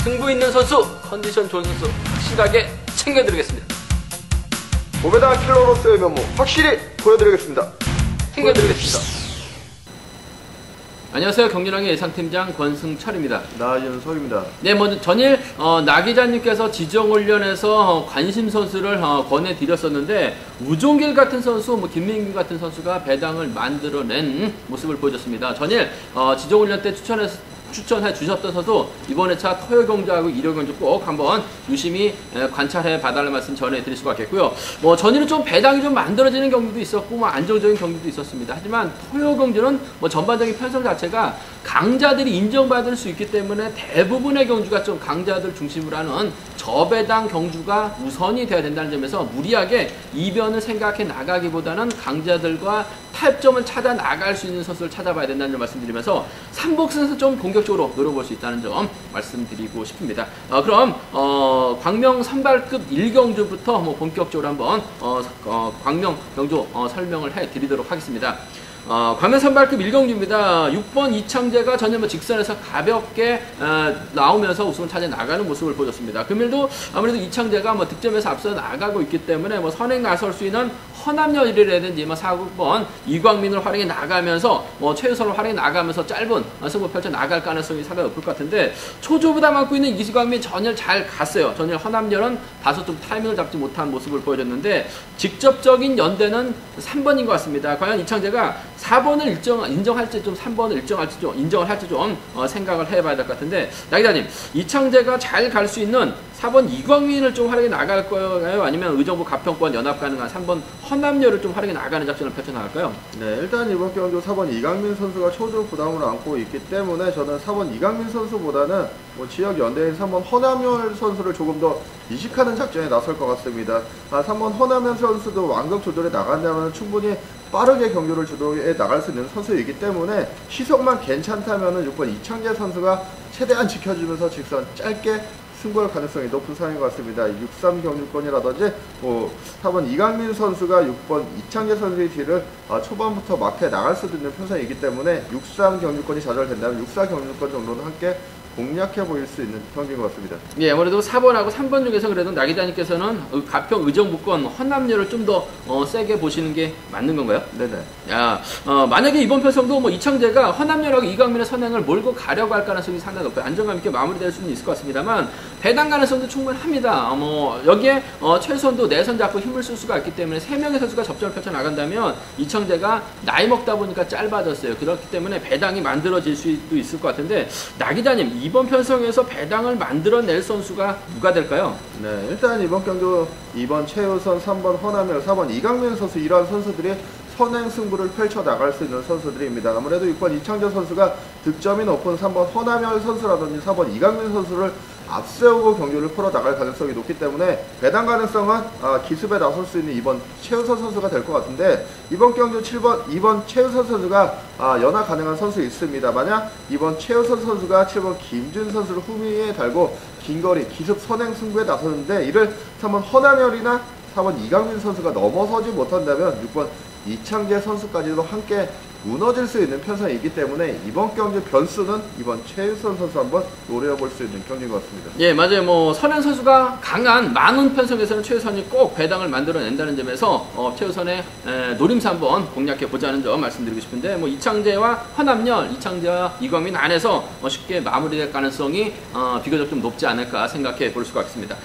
승부 있는 선수, 컨디션 좋은 선수 확실하게 챙겨드리겠습니다. 도배다 킬러로서의 면모 확실히 보여드리겠습니다. 챙겨드리겠습니다. 안녕하세요. 경륜왕의 예상팀장 권승철입니다. 나윤석입니다. 네, 먼저 전일 나 기자님께서 지정훈련에서 관심 선수를 권해드렸었는데 우종길 같은 선수, 김민규 같은 선수가 배당을 만들어낸 모습을 보여줬습니다. 전일 지정훈련 때 추천해 주셨던 선수 이번 회차 토요경주하고 일요경주 꼭 한번 유심히 관찰해 봐달라는 말씀 전해드릴 수가 있겠고요. 전일은 좀 배당이 좀 만들어지는 경기도 있었고 안정적인 경기도 있었습니다. 하지만 토요경주는 전반적인 편성 자체가 강자들이 인정받을 수 있기 때문에 대부분의 경주가 좀 강자들 중심으로 하는 저배당 경주가 우선이 돼야 된다는 점에서 무리하게 이변을 생각해 나가기보다는 강자들과 타협점을 찾아 나갈 수 있는 선수를 찾아봐야 된다는 점 말씀드리면서 삼복선에서 좀 공격적으로 노려볼 수 있다는 점 말씀드리고 싶습니다. 그럼 광명 선발급 1경주부터 본격적으로 한번 광명 경주 설명을 해드리도록 하겠습니다. 광명 선발급 1경주입니다. 6번 이창재가 전혀 직선에서 가볍게 나오면서 우승을 찾아 나가는 모습을 보여줬습니다. 금일도 아무래도 이창재가 득점에서 앞서 나가고 있기 때문에 선행 나설 수 있는 허남열이라든지 4국번 이광민을 활용해 나가면서 최우선을 활용해 나가면서 짧은 승부 펼쳐 나갈 가능성이 상당히 높을 것 같은데 초조보다 맡고 있는 이광민 전열 잘 갔어요. 전열 허남열은 다소 좀 타이밍을 잡지 못한 모습을 보여줬는데 직접적인 연대는 3번인 것 같습니다. 과연 이창재가 4번을 인정할지 좀 3번을 인정을 할지 좀 생각을 해봐야 될 것 같은데 나 기자님 이창재가 잘 갈 수 있는 4번 이광민을 좀 활용해 나갈 거예요? 아니면 의정부 가평권 연합 가능한 3번 허남열을 좀 활용해 나가는 작전을 펼쳐나갈까요? 네, 일단 이번 경주 4번 이강민 선수가 초조 부담을 안고 있기 때문에 저는 4번 이강민 선수보다는 지역 연대인 3번 허남열 선수를 조금 더 이식하는 작전에 나설 것 같습니다. 3번 허남열 선수도 완급 조절에 나간다면 충분히 빠르게 경주를 주도해 나갈 수 있는 선수이기 때문에 시속만 괜찮다면 6번 이창재 선수가 최대한 지켜주면서 직선 짧게 승부할 가능성이 높은 상황인 것 같습니다. 6-3 경주권이라든지 4번 이강민 선수가 6번 이창재 선수의 뒤를 초반부터 막해 나갈 수도 있는 편성이기 때문에 6-3 경주권이 좌절된다면 6-4 경주권 정도는 함께 공략해 보일 수 있는 경기인 것 같습니다. 예, 아무래도 4번하고 3번 중에서 그래도 나 기자님께서는 가평 의정부권 허남열을 좀 더 세게 보시는 게 맞는 건가요? 네네. 만약에 이번 편성도 이창재가 허남열하고 이광민의 선행을 몰고 가려고 할 가능성이 상당히 높아요. 안정감 있게 마무리될 수는 있을 것 같습니다만 배당 가능성도 충분합니다. 여기에 최선도 내선 잡고 힘을 쓸 수가 있기 때문에 3명의 선수가 접전을 펼쳐 나간다면 이창재가 나이 먹다 보니까 짧아졌어요. 그렇기 때문에 배당이 만들어질 수도 있을 것 같은데 나 기자님 이번 편성에서 배당을 만들어낼 선수가 누가 될까요? 네, 일단 이번 경주 2번 최우선, 3번 허남열, 4번 이강민 선수 이러한 선수들이 선행 승부를 펼쳐 나갈 수 있는 선수들입니다. 아무래도 6번 이창재 선수가 득점이 높은 3번 허남열 선수라든지 4번 이강민 선수를 앞세우고 경기를 풀어 나갈 가능성이 높기 때문에 배당 가능성은 기습에 나설 수 있는 2번 최우선 선수가 될 것 같은데 이번 경주 7번 2번 최우선 선수가 연하 가능한 선수 있습니다. 만약 이번 최우선 선수가 7번 김준 선수를 후미에 달고 긴거리 기습 선행 승부에 나서는데 이를 3번 허남열이나 4번 이강민 선수가 넘어서지 못한다면 6번 이창재 선수까지도 함께 무너질 수 있는 편성이기 때문에 이번 경기 변수는 이번 최우선 선수 한번 노려볼 수 있는 경기인 것 같습니다. 예, 맞아요. 선행 선수가 강한 많은 편성에서는 최우선이 꼭 배당을 만들어낸다는 점에서 최우선의 노림수 한번 공략해 보자는 점 말씀드리고 싶은데 이창재와 허남열, 이창재와 이광민 안에서 쉽게 마무리될 가능성이 비교적 좀 높지 않을까 생각해 볼 수가 있습니다.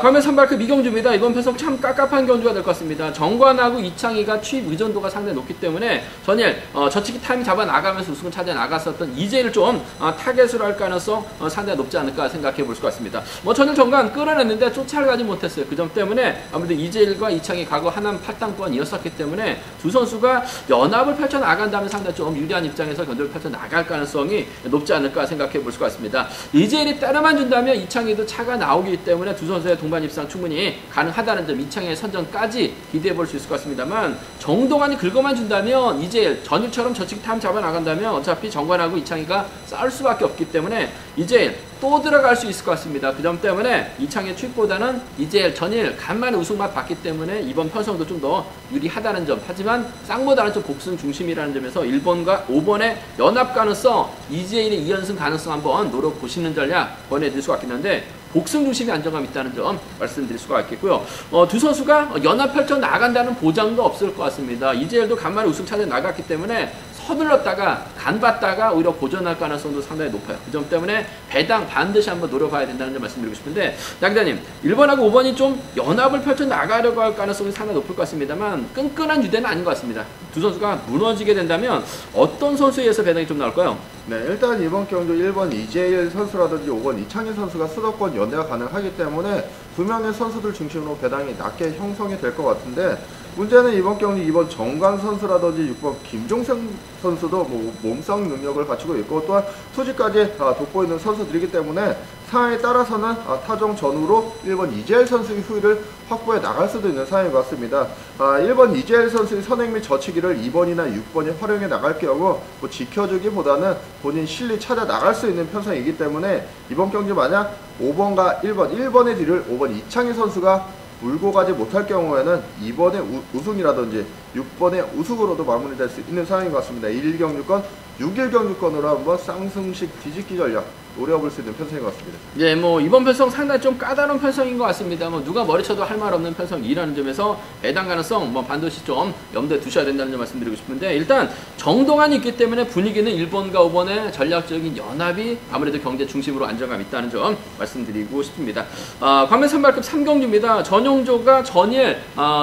광명 선발급 이경주입니다. 이번 편성 참 깝깝한 경주가 될 것 같습니다. 정관하고 이창희가 취입 의존도가 상당히 높기 때문에 전일 저치기 타임 잡아 나가면서 우승을 찾아 나갔었던 이재를 좀 타겟으로 할 가능성 상당히 높지 않을까 생각해 볼 수가 있습니다. 전일 정관 끌어냈는데 쫓아가지 못했어요. 그 점 때문에 아무래도 이재일과 이창희 과거 하남 8당권이었었기 때문에 두 선수가 연합을 펼쳐 나간다면 상당히 좀 유리한 입장에서 견제를 펼쳐 나갈 가능성이 높지 않을까 생각해 볼 수가 있습니다. 이재일이 때려만 준다면 이창희도 차가 나오기 때문에 두 선수의 동반 입상 충분히 가능하다는 점, 이창희의 선전까지 기대해 볼 수 있을 것 같습니다만 정동환이 긁어만 준다면 이재일 전일 오늘처럼 저치기 타임 잡아 나간다면 어차피 정관하고 이창희가 싸울 수밖에 없기 때문에 이제 또 들어갈 수 있을 것 같습니다. 그 점 때문에 이창희의 투입보다는 이제 전일 간만에 우승만 봤기 때문에 이번 편성도 좀 더 유리하다는 점. 하지만 쌍보다는 좀 복승 중심이라는 점에서 1번과 5번의 연합 가능성, 이재일의 2연승 가능성 한번 노려보시는 전략 권해드릴 수가 있겠는데 복승 중심이 안정감 있다는 점 말씀드릴 수가 있겠고요. 두 선수가 연합 펼쳐 나간다는 보장도 없을 것 같습니다. 이재일도 간만에 우승 차례 나갔기 때문에 서둘렀다가 간봤다가 오히려 고전할 가능성도 상당히 높아요. 그 점 때문에 배당 반드시 한번 노려봐야 된다는 점 말씀드리고 싶은데 양기자님 1번하고 5번이 좀 연합을 펼쳐 나가려고 할 가능성이 상당히 높을 것 같습니다만 끈끈한 유대는 아닌 것 같습니다. 두 선수가 무너지게 된다면 어떤 선수에 의해서 배당이 좀 나올까요? 네, 일단 이번 경주 1번 이재일 선수라든지 5번 이창희 선수가 수도권 연대가 가능하기 때문에 두 명의 선수들 중심으로 배당이 낮게 형성이 될 것 같은데 문제는 이번 경기 2번 정관 선수라든지 6번 김종생 선수도 뭐 몸싸움 능력을 갖추고 있고 또한 투지까지 돋보이는 선수들이기 때문에 상황에 따라서는 타정 전후로 1번 이재일 선수의 후위를 확보해 나갈 수도 있는 상황인 것 같습니다. 1번 이재일 선수의 선행 및 저치기를 2번이나 6번이 활용해 나갈 경우 뭐 지켜주기보다는 본인 실리 찾아 나갈 수 있는 편성이기 때문에 이번 경기 만약 5번과 1번의 뒤를 5번 이창희 선수가 물고 가지 못할 경우에는 2번의 우승이라든지 6번의 우승으로도 마무리될 수 있는 상황인 것 같습니다. 1일 경주권, 6일 경주권으로 한번 쌍승식 뒤집기 전략 노려볼 수 있는 편성인 것 같습니다. 예, 뭐 이번 편성 상당히 좀 까다로운 편성인 것 같습니다. 뭐 누가 머리쳐도 할 말 없는 편성이라는 점에서 배당 가능성 뭐 반드시 좀 염두에 두셔야 된다는 점 말씀드리고 싶은데 일단 정동환이 있기 때문에 분위기는 1번과 5번의 전략적인 연합이 아무래도 경제 중심으로 안정감 있다는 점 말씀드리고 싶습니다. 광면 선발급 3경주입니다. 전용조가 전일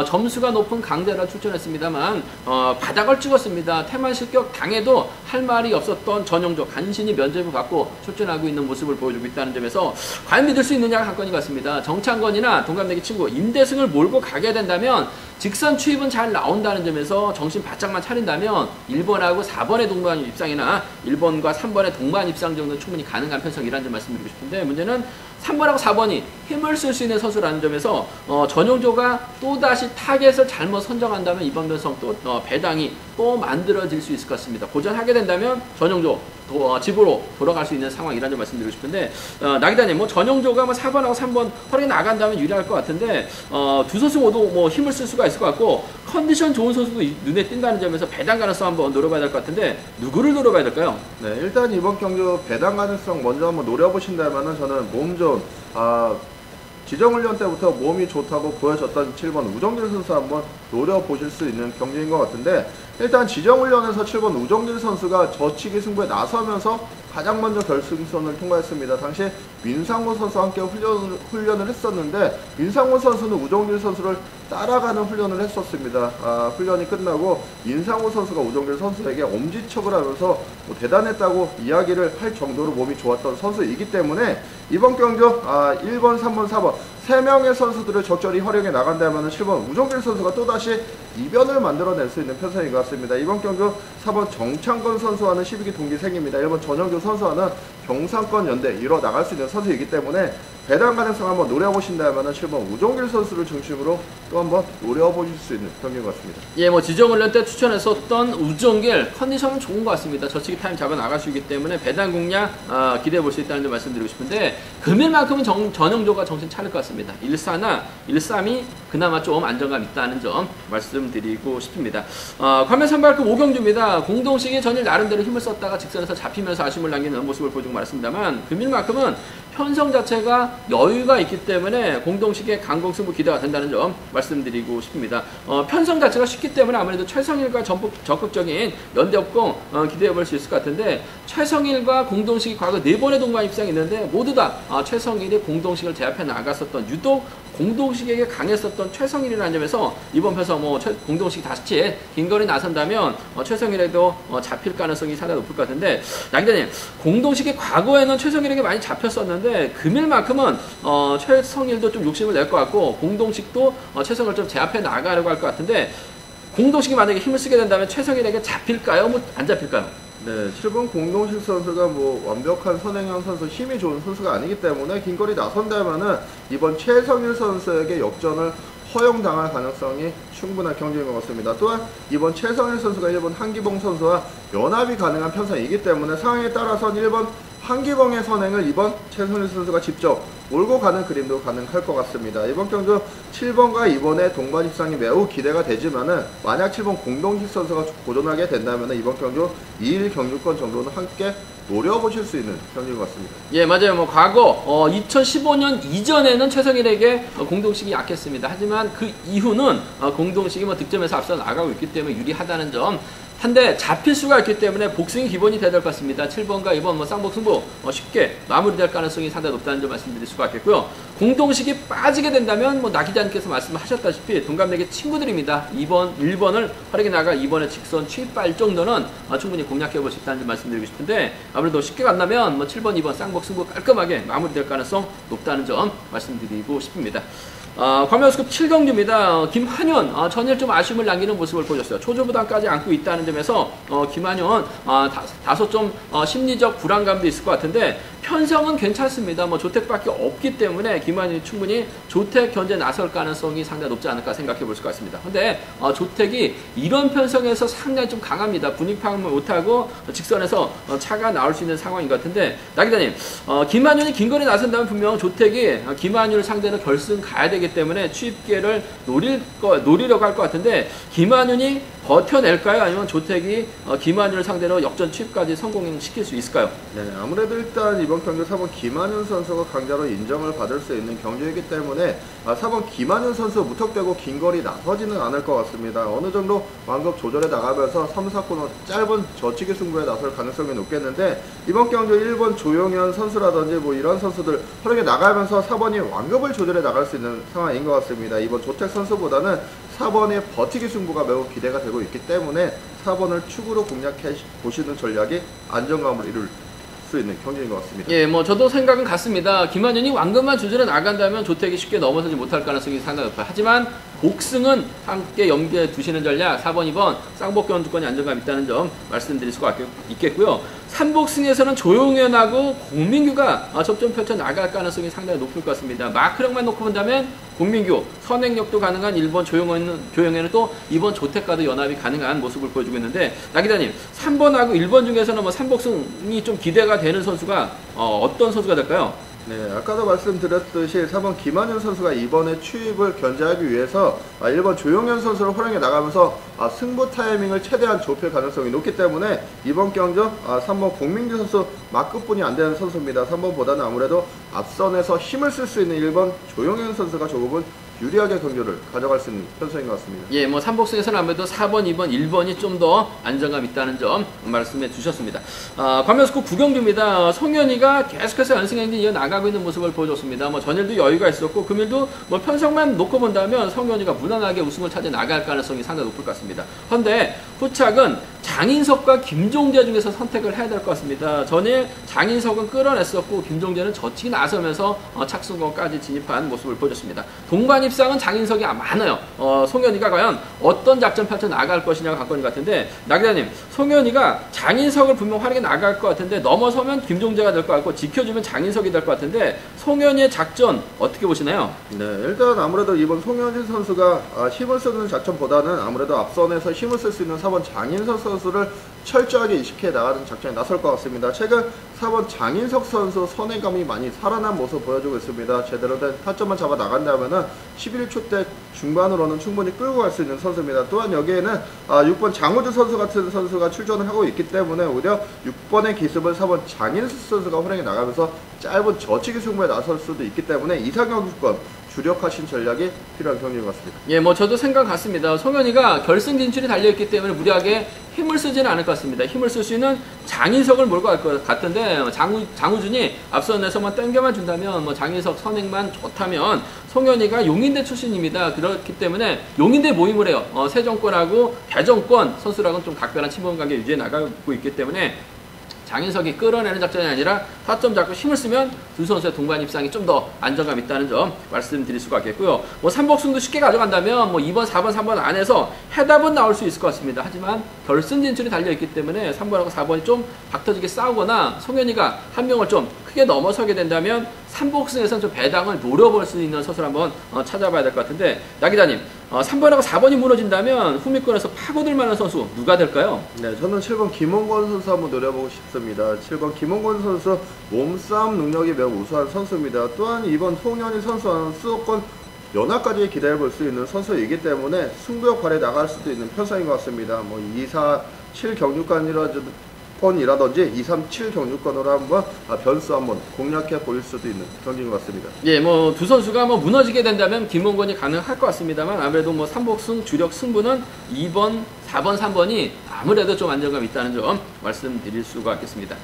점수가 높은 강대라 출전했습니다만 바닥을 찍었습니다. 태만 실격 당해도 할 말이 없었던 전용조 간신히 면죄부 받고 출전하고 있는 모습을 보여주고 있다는 점에서 과연 믿을 수 있느냐가 관건인 것 같습니다. 정창건이나 동갑내기 친구 임대승을 몰고 가게 된다면 직선 추입은 잘 나온다는 점에서 정신 바짝만 차린다면 1번하고 4번의 동반 입상이나 1번과 3번의 동반 입상 정도는 충분히 가능한 편성이라는 점 말씀드리고 싶은데 문제는 3번하고 4번이 힘을 쓸 수 있는 선수라는 점에서 전용조가 또다시 타겟을 잘못 선정한다면 이번 편성 또 배당이 또 만들어질 수 있을 것 같습니다. 고전하게 된다면 전용조 집으로 돌아갈 수 있는 상황이라는 점 말씀드리고 싶은데 나기다님 뭐 전용조가 뭐 4번하고 3번 허리 나간다면 유리할 것 같은데 두 선수 모두 뭐 힘을 쓸 수가 있을 것 같고 컨디션 좋은 선수도 눈에 띈다는 점에서 배당 가능성 한번 노려봐야 될 것 같은데 누구를 노려봐야 될까요? 네, 일단 이번 경주 배당 가능성 먼저 한번 노려보신다면은 저는 몸 좋은 지정훈련 때부터 몸이 좋다고 보여줬던 7번 우정길 선수 한번 노려보실 수 있는 경기인 것 같은데 일단 지정훈련에서 7번 우정길 선수가 저치기 승부에 나서면서 가장 먼저 결승선을 통과했습니다. 당시 민상호 선수와 함께 훈련을 했었는데 민상호 선수는 우정길 선수를 따라가는 훈련을 했었습니다. 훈련이 끝나고 민상호 선수가 우정길 선수에게 엄지척을 하면서 뭐 대단했다고 이야기를 할 정도로 몸이 좋았던 선수이기 때문에 이번 경주 1번, 3번, 4번 3명의 선수들을 적절히 활용해 나간다면 7번 우정길 선수가 또다시 이변을 만들어낼 수 있는 편성인 것 같습니다. 이번 경주 4번 정창건 선수와는 12기 동기 생입니다. 1번 전영규 선수와는 경상권 연대 이뤄 나갈 수 있는 선수이기 때문에 배당 가능성 한번 노려보신다면 7번 우정길 선수를 중심으로 또 한번 노려보실 수 있는 경기인 것 같습니다. 예, 뭐 지정훈련 때 추천했었던 우정길 컨디션은 좋은 것 같습니다. 저치기 타임 잡아 나갈 수 있기 때문에 배당 공략 기대해 볼 수 있다는 점 말씀드리고 싶은데 금일만큼은 전용조가 정신 차릴 것 같습니다. 1사나 1-3이 그나마 좀 안정감 있다는 점 말씀드리고 싶습니다. 관면 선발급 5경주입니다. 공동식이 전일 나름대로 힘을 썼다가 직선에서 잡히면서 아쉬움을 남기는 모습을 보여주고 말았습니다만 금일만큼은 편성 자체가 여유가 있기 때문에 공동식의 강공승부 기대가 된다는 점 말씀드리고 싶습니다. 편성 자체가 쉽기 때문에 아무래도 최성일과 적극적인 연대협공 기대해 볼 수 있을 것 같은데 최성일과 공동식이 과거 4번의 동반 입상이 있는데 모두 다 최성일이 공동식을 제압해 나갔었던 유독 공동식에게 강했었던 최성일이라는 점에서 이번 편성 공동식 다시 긴거리 나선다면 최성일에도 잡힐 가능성이 상당히 높을 것 같은데 양대님 공동식이 과거에는 최성일에게 많이 잡혔었는데 금일만큼은 최성일도 좀 욕심을 낼 것 같고 공동식도 최성일을 좀 제압해 나가려고 할 것 같은데 공동식이 만약에 힘을 쓰게 된다면 최성일에게 잡힐까요? 뭐 안 잡힐까요? 네, 7번 공동식 선수가 뭐 완벽한 선행형 선수, 힘이 좋은 선수가 아니기 때문에 긴거리 나선다면은 이번 최성일 선수에게 역전을 허용당할 가능성이 충분한 경기인 것 같습니다. 또한 이번 최성일 선수가 일본 한기봉 선수와 연합이 가능한 편성이기 때문에 상황에 따라서는 일본 한기봉의 선행을 이번 최성일 선수가 직접 몰고 가는 그림도 가능할 것 같습니다. 이번 경주 7번과 2번의 동반 입상이 매우 기대가 되지만은 만약 7번 공동식 선수가 고전하게 된다면 이번 경주 2일 경주권 정도는 함께 노려보실 수 있는 경기인 것 같습니다. 예, 맞아요. 뭐 과거 2015년 이전에는 최성일에게 공동식이 약했습니다. 하지만 그 이후는 공동식이 뭐 득점에서 앞서 나가고 있기 때문에 유리하다는 점. 한데 잡힐 수가 있기 때문에 복싱이 기본이 돼야 될 것 같습니다. 7번과 2번 뭐 쌍복 승부 쉽게 마무리될 가능성이 상당히 높다는 점 말씀드릴 수가 있겠고요. 공동식이 빠지게 된다면 뭐 나기자님께서 말씀하셨다시피 동갑내기 친구들입니다. 2번, 1번을 활약해 나가 2번의 직선 취입발 정도는 충분히 공략해 볼 수 있다는 점 말씀드리고 싶은데 아무래도 쉽게 간다면 뭐 7번, 2번 쌍복 승부 깔끔하게 마무리될 가능성 높다는 점 말씀드리고 싶습니다. 과메오스급 7경주입니다. 김한현 전일 좀 아쉬움을 남기는 모습을 보여줬어요. 초조부담까지 안고 있다는 점에서 김한현 다소 좀 심리적 불안감도 있을 것 같은데 편성은 괜찮습니다. 뭐 조택밖에 없기 때문에 김한현이 충분히 조택 견제 나설 가능성이 상당히 높지 않을까 생각해 볼 수가 있습니다. 근데 조택이 이런 편성에서 상당히 좀 강합니다. 분위기 파악을 못하고 직선에서 차가 나올 수 있는 상황인 것 같은데 나기자님 김한현이 긴거리 나선다면 분명 조택이 김한현을 상대로 결승 가야 되기 때문에 취입 기회를 노리려고 할 것 같은데 김한현이 버텨낼까요? 아니면 조택이 김한현을 상대로 역전 취입까지 성공시킬 수 있을까요? 네, 아무래도 일단 이번 경기 4번 김한현 선수가 강자로 인정을 받을 수 있는 경기이기 때문에 4번 김한현 선수 무턱대고 긴거리 나서지는 않을 것 같습니다. 어느 정도 완급 조절해 나가면서 3, 4코너 짧은 저치기 승부에 나설 가능성이 높겠는데 이번 경기 1번 조용현 선수라든지 뭐 이런 선수들 활약해 나가면서 4번이 완급을 조절해 나갈 수 있는 상황인 것 같습니다. 이번 조택 선수보다는 4번의 버티기 승부가 매우 기대가 되고 있기 때문에 4번을 축으로 공략해 보시는 전략이 안정감을 이룰 수 있는 경기인 것 같습니다. 예, 뭐 저도 생각은 같습니다. 김한현이 완급만 조절해 나간다면 조택이 쉽게 넘어서지 못할 가능성이 상당히 높아요. 하지만 복승은 함께 염두에 두시는 전략 4번, 2번 쌍복 견주권이 안정감 있다는 점 말씀드릴 수가 있겠고요. 3복승에서는 조용현하고 공민규가 접전 펼쳐 나갈 가능성이 상당히 높을 것 같습니다. 마크력만 놓고 본다면 공민규, 선행력도 가능한 1번 조용현은 또 2번 조택과도 연합이 가능한 모습을 보여주고 있는데 나기자님 3번하고 1번 중에서는 뭐 3복승이 좀 기대가 되는 선수가 어떤 선수가 될까요? 네, 아까도 말씀드렸듯이 4번 김한현 선수가 이번에 취입을 견제하기 위해서 1번 조용현 선수를 활용해 나가면서 승부 타이밍을 최대한 좁힐 가능성이 높기 때문에 이번 경주 3번 공민규 선수 막급분이 안 되는 선수입니다. 3번보다는 아무래도 앞선에서 힘을 쓸 수 있는 1번 조용현 선수가 조금은 유리하게 경기를 가져갈 수 있는 편성인 것 같습니다. 예, 뭐 3복승에서는 아무래도 4번, 2번, 1번이 좀 더 안정감 있다는 점 말씀해 주셨습니다. 과메오스급 9경주입니다. 송현이가 계속해서 연승 행진 이어나가고 있는 모습을 보여줬습니다. 뭐 전일도 여유가 있었고 금일도 뭐 편성만 놓고 본다면 송현이가 무난하게 우승을 차지 나갈 가능성이 상당히 높을 것 같습니다. 그런데 후착은 장인석과 김종재 중에서 선택을 해야 될 것 같습니다. 전일 장인석은 끌어냈었고 김종재는 저치기 나서면서 착승권까지 진입한 모습을 보여줬습니다. 동반 입상은 장인석이 많아요. 송현이가 과연 어떤 작전 펼쳐 나갈 것이냐가 관건인 것 같은데 나기자님 송현이가 장인석을 분명 활약해 나갈 것 같은데 넘어서면 김종재가 될 것 같고 지켜주면 장인석이 될 것 같은데 송현이의 작전 어떻게 보시나요? 네, 일단 아무래도 이번 송현진 선수가 힘을 쓰는 작전보다는 아무래도 앞선에서 힘을 쓸 수 있는 4번 장인석 선수를 철저하게 이식해 나가는 작전에 나설 것 같습니다. 최근 4번 장인석 선수 선행감이 많이 살아난 모습 보여주고 있습니다. 제대로 된 타점만 잡아 나간다면은 11초 대 중반으로는 충분히 끌고 갈 수 있는 선수입니다. 또한 여기에는 6번 장우주 선수 같은 선수가 출전을 하고 있기 때문에 오히려 6번의 기습을 4번 장인석 선수가 활용해 나가면서 짧은 저치기 승부에 나설 수도 있기 때문에 이상경주권 주력하신 전략이 필요한 경기인 것 같습니다. 예, 뭐 저도 생각 같습니다. 송현이가 결승 진출이 달려있기 때문에 무리하게 힘을 쓰지는 않을 것 같습니다. 힘을 쓸 수 있는 장인석을 몰고 갈 것 같은데 장우준이 앞선에서만 땡겨만 준다면 뭐 장인석 선행만 좋다면 송현이가 용인대 출신입니다. 그렇기 때문에 용인대 모임을 해요. 세정권하고 대정권 선수랑은 좀 각별한 친분관계 유지해 나가고 있기 때문에 장인석이 끌어내는 작전이 아니라 타점 잡고 힘을 쓰면 두 선수의 동반 입상이 좀 더 안정감 있다는 점 말씀드릴 수가 있겠고요. 뭐 3복승도 쉽게 가져간다면 뭐 2번, 4번, 3번 안에서 해답은 나올 수 있을 것 같습니다. 하지만 결승 진출이 달려있기 때문에 3번하고 4번이 좀 박터지게 싸우거나 송현이가 한 명을 좀 크게 넘어서게 된다면 삼복승에서 좀 배당을 노려볼 수 있는 선수를 한번 찾아봐야 될 것 같은데, 나 기자님, 3번하고 4번이 무너진다면 후미권에서 파고들 만한 선수 누가 될까요? 네, 저는 7번 김홍건 선수 한번 노려보고 싶습니다. 7번 김홍건 선수 몸싸움 능력이 매우 우수한 선수입니다. 또한 이번 송현희 선수와는 수도권 연합까지 기대해볼 수 있는 선수이기 때문에 승부욕 발휘 나갈 수도 있는 편성인 것 같습니다. 뭐 2, 4, 7 경유권이라든지 2, 3, 7 경유권으로 한번 변수 한번 공략해 보일 수도 있는 경기인 것 같습니다. 예, 뭐 두 선수가 뭐 무너지게 된다면 김홍건이 가능할 것 같습니다만, 아무래도 뭐 삼복승 주력 승부는 2번, 4번, 3번이 아무래도 좀 안정감 있다는 점 말씀드릴 수가 있겠습니다.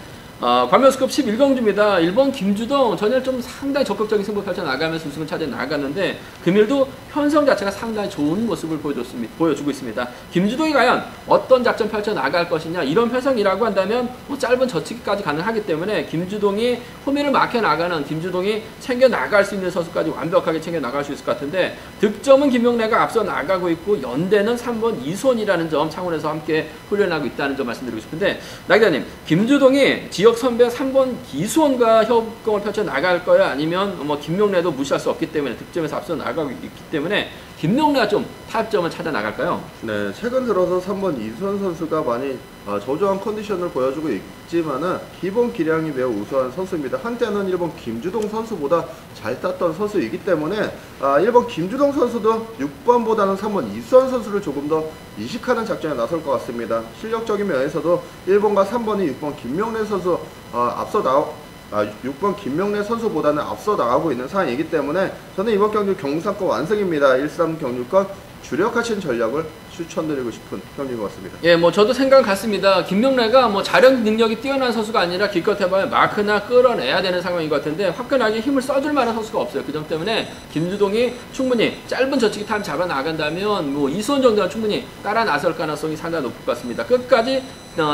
관면스급 11경주입니다. 1번 김주동 전일 좀 상당히 적극적인 승부 펼쳐 나가면서 우승을 차지해 나갔는데, 금일도 편성 자체가 상당히 좋은 모습을 보여주고 있습니다. 김주동이 과연 어떤 작전 펼쳐 나갈 것이냐, 이런 편성이라고 한다면 뭐 짧은 젖히기까지 가능하기 때문에 김주동이 호미를 막혀 나가는, 김주동이 챙겨 나갈 수 있는 선수까지 완벽하게 챙겨 나갈 수 있을 것 같은데, 득점은 김용래가 앞서 나가고 있고 연대는 3번 이손이라는 점 차원에서 함께 훈련하고 있다는 점 말씀드리고 싶은데, 나 기자님, 김주동이 지역 선배 3번 기수원과 협공을 펼쳐 나갈 거야, 아니면 뭐 김용래도 무시할 수 없기 때문에 득점에서 앞서 나가고 있기 때문에 김용래가 좀 타협점을 찾아 나갈까요? 네, 최근 들어서 3번 이수원 선수가 많이 저조한 컨디션을 보여주고 있지만은 기본 기량이 매우 우수한 선수입니다. 한때는 1번 김주동 선수보다 잘 땄던 선수이기 때문에 1번 김주동 선수도 6번보다는 3번 이수원 선수를 조금 더 이식하는 작전에 나설 것 같습니다. 실력적인 면에서도 1번과 3번이 6번 김명래 선수 6번 김명래 선수보다는 앞서 나가고 있는 상황이기 때문에 저는 이번 경기 경상권 완승입니다. 1-3 경유권 주력하신 전략을 추천드리고 싶은 경기인 것 같습니다. 예, 뭐 저도 생각 같습니다. 김명래가 뭐 자력 능력이 뛰어난 선수가 아니라 기껏 해봐야 마크나 끌어내야 되는 상황인 것 같은데, 화끈하게 힘을 써줄 만한 선수가 없어요. 그 점 때문에 김주동이 충분히 짧은 젖히기 타임 잡아 나간다면 뭐 이수원 정도는 충분히 따라 나설 가능성이 상당히 높을 것 같습니다. 끝까지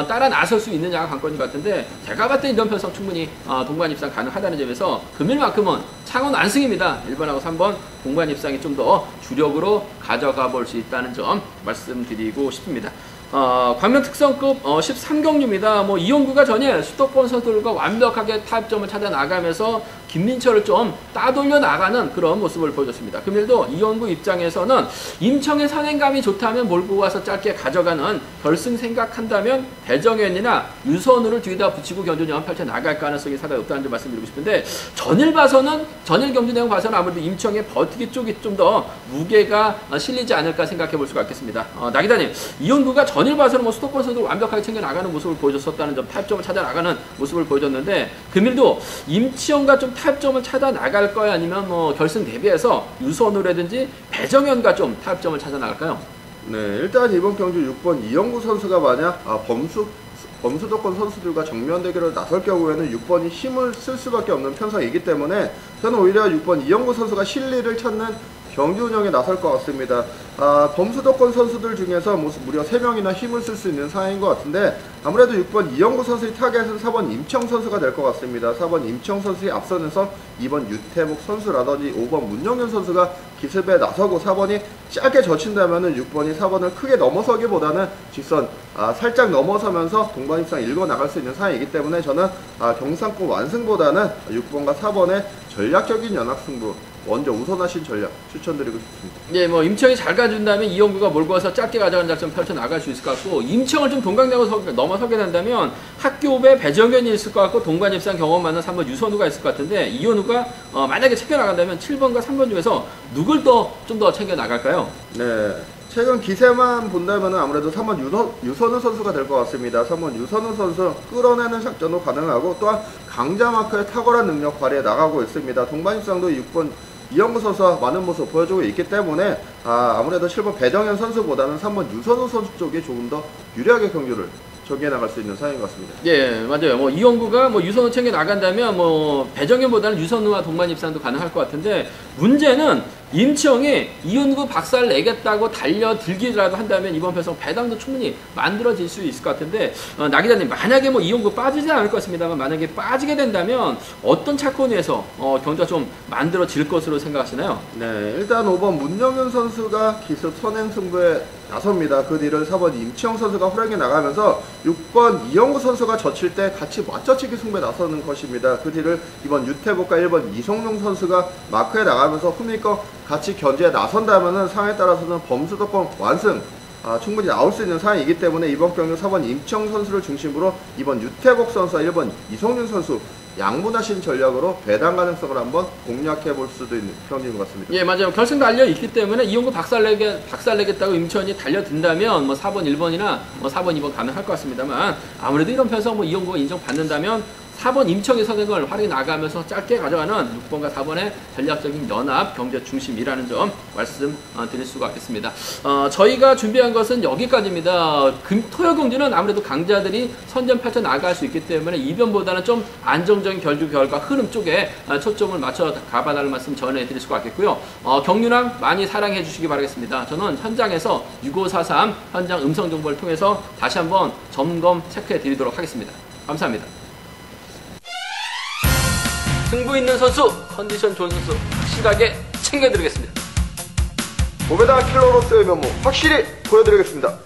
따라 나설 수 있느냐가 관건인 것 같은데, 제가 봤을 때 이런 편성 충분히 동반 입상 가능하다는 점에서 금일만큼은 창원 완승입니다. 1번하고 3번 동반 입상이 좀 더 주력으로 가져가 볼 수 있다는 점 말씀드리고 싶습니다. 광명 특성급 13경주입니다. 뭐 이용구가 전에 수도권 선수들과 완벽하게 타협점을 찾아 나가면서 김민철을 좀 따돌려 나가는 그런 모습을 보여줬습니다. 금일도 이용구 입장에서는 임청의 선행감이 좋다면 몰고 와서 짧게 가져가는 결승 생각한다면 배정현이나 유선우를 뒤에다 붙이고 견주전 펼쳐 나갈 가능성이 상당히 높다는 점 말씀드리고 싶은데, 전일 경주 내용 봐서는 아무래도 임청의 버티기 쪽이 좀 더 무게가 실리지 않을까 생각해 볼 수가 있겠습니다. 나 기자님, 이용구가 전일 봐서는 뭐 수도권 선수를 완벽하게 챙겨 나가는 모습을 보여줬었다는 점, 타협점을 찾아 나가는 모습을 보여줬는데, 금일도 임치영과 좀 타협점을 찾아 나갈 거야, 아니면 뭐 결승 대비해서 유선우라든지 배정현과 좀 타협점을 찾아 나갈까요? 네, 일단 이번 경주 6번 이영구 선수가 만약 범수도권 선수들과 정면 대결을 나설 경우에는 6번이 힘을 쓸 수밖에 없는 편성이기 때문에 저는 오히려 6번 이영구 선수가 실리를 찾는 경기 운영에 나설 것 같습니다. 범수도권 선수들 중에서 무려 3명이나 힘을 쓸 수 있는 상황인 것 같은데, 아무래도 6번 이영구 선수의 타겟은 4번 임청 선수가 될 것 같습니다. 4번 임청 선수의 앞선에서 2번 유태복 선수라든지 5번 문영현 선수가 기습에 나서고 4번이 짧게 젖힌다면 6번이 4번을 크게 넘어서기보다는 직선 살짝 넘어서면서 동반 입상 읽어 나갈 수 있는 상황이기 때문에 저는 경상권 완승보다는 6번과 4번의 전략적인 연합 승부 먼저 우선하신 전략 추천드리고 싶습니다. 예, 뭐 임청이 잘 가준다면 이용구가 몰고 와서 짧게 가져가는 작전 펼쳐 나갈 수 있을 것 같고, 임청을 좀 동강내고 넘어서게 된다면 학교배 배정현이 있을 것 같고, 동반 입상 경험 많은 3번 유선우가 있을 것 같은데, 이현우가 만약에 챙겨 나간다면 7번과 3번 중에서 누굴 좀 더 챙겨 나갈까요? 네, 최근 기세만 본다면 아무래도 3번 유선우 선수가 될 것 같습니다. 3번 유선우 선수 끌어내는 작전도 가능하고, 또한 강자 마크의 탁월한 능력 발휘해 나가고 있습니다. 동반 입상도 6번 이영구 선수와 많은 모습 보여주고 있기 때문에 아무래도 7번 배정현 선수보다는 3번 유선우 선수 쪽이 조금 더 유리하게 경기를 전개해 나갈 수 있는 상황인 것 같습니다. 예, 맞아요. 뭐 이영구가 뭐 유선우 챙겨 나간다면 뭐 배정현보다는 유선우와 동반 입상도 가능할 것 같은데, 문제는 임치영이 이윤구 박살 내겠다고 달려들기라도 한다면 이번 편성 배당도 충분히 만들어질 수 있을 것 같은데, 나 기자님, 만약에 뭐 이윤구 빠지지 않을 것 같습니다만 만약에 빠지게 된다면 어떤 차권에서 경기가 좀 만들어질 것으로 생각하시나요? 네, 일단 5번 문영윤 선수가 기습 선행 승부에 나섭니다. 그 뒤를 4번 임치영 선수가 활약해 나가면서 6번 이영구 선수가 젖힐 때 같이 맞춰치기 승부에 나서는 것입니다. 그 뒤를 2번 유태복과 1번 이성용 선수가 마크에 나가면서 흠일껏 같이 견제에 나선다면은 상황에 따라서는 범수도권 완승 충분히 나올 수 있는 상황이기 때문에 이번 경기 4번 임치영 선수를 중심으로 2번 유태복 선수와 1번 이성윤 선수 양분하신 전략으로 배당 가능성을 한번 공략해 볼 수도 있는 경기인 것 같습니다. 예, 맞아요. 결승 달려 있기 때문에 이용구 박살내겠다고 임치원이 달려든다면 뭐 4번 1번이나 뭐 4번 2번 가능할 것 같습니다만, 아무래도 이런 편성 뭐 이용구가 인정받는다면 4번 임청의 선행을 활용해 나가면서 짧게 가져가는 6번과 4번의 전략적인 연합 경제 중심이라는 점 말씀드릴 수가 있겠습니다. 저희가 준비한 것은 여기까지입니다. 토요 경기는 아무래도 강자들이 선전 펼쳐 나갈 수 있기 때문에 이변보다는 좀 안정적인 결주 결과 흐름 쪽에 초점을 맞춰 가봐달라는 말씀 전해드릴 수가 있겠고요. 경륜왕 많이 사랑해 주시기 바라겠습니다. 저는 현장에서 6543 현장 음성 정보를 통해서 다시 한번 점검 체크해 드리도록 하겠습니다. 감사합니다. 승부 있는 선수, 컨디션 좋은 선수 확실하게 챙겨드리겠습니다. 고베다 킬러로서의 면모 확실히 보여드리겠습니다.